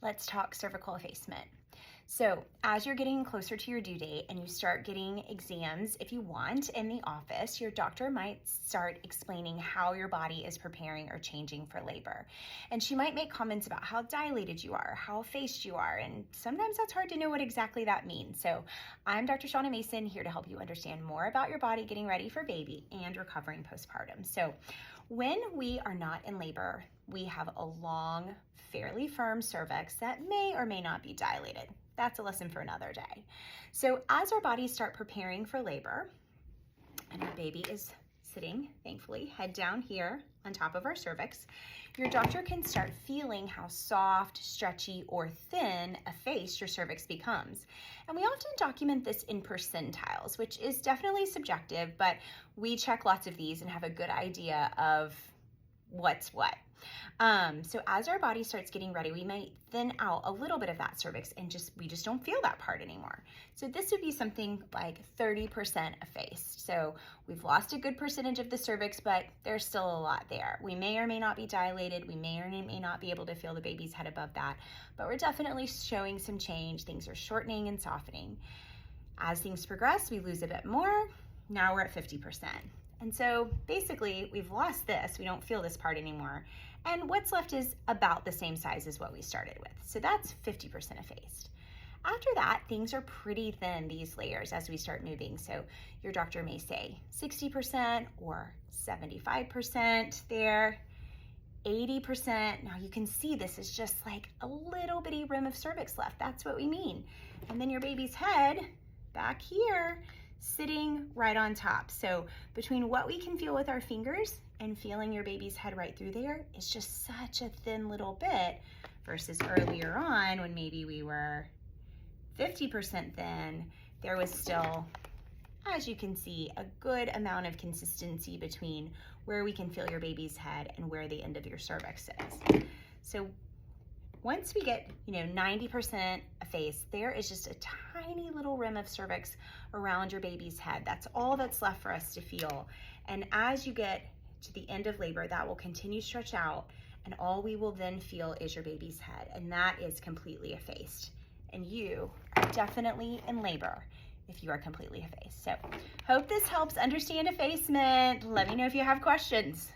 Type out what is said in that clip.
let's talk cervical effacement. So as you're getting closer to your due date and you start getting exams, if you want, in the office, your doctor might start explaining how your body is preparing or changing for labor. And she might make comments about how dilated you are, how effaced you are, and sometimes that's hard to know what exactly that means. So I'm Dr. Shauna Mason, here to help you understand more about your body getting ready for baby and recovering postpartum. So when we are not in labor, we have a long, fairly firm cervix that may or may not be dilated. That's a lesson for another day. So as our bodies start preparing for labor, and our baby is sitting, thankfully, head down here on top of our cervix, your doctor can start feeling how soft, stretchy, or thin effaced your cervix becomes. And we often document this in percentiles, which is definitely subjective, but we check lots of these and have a good idea of what's what. So as our body starts getting ready, we might thin out a little bit of that cervix and we just don't feel that part anymore. So this would be something like 30% effaced. So we've lost a good percentage of the cervix, but there's still a lot there. We may or may not be dilated. We may or may not be able to feel the baby's head above that, but we're definitely showing some change. Things are shortening and softening. As things progress, we lose a bit more. Now we're at 50%. And so basically we've lost this, we don't feel this part anymore. And what's left is about the same size as what we started with. So that's 50% effaced. After that, things are pretty thin, these layers, as we start moving. So your doctor may say 60% or 75% there, 80%. Now you can see this is just like a little bitty rim of cervix left. That's what we mean. And then your baby's head back here, sitting right on top. So between what we can feel with our fingers and feeling your baby's head right through there is just such a thin little bit versus earlier on when maybe we were 50% thin, there was still, as you can see, a good amount of consistency between where we can feel your baby's head and where the end of your cervix is. So once we get, 90% effaced, there is just a tiny little rim of cervix around your baby's head. That's all that's left for us to feel. And as you get to the end of labor, that will continue to stretch out, and all we will then feel is your baby's head, and that is completely effaced. And you are definitely in labor if you are completely effaced. So hope this helps understand effacement. Let me know if you have questions.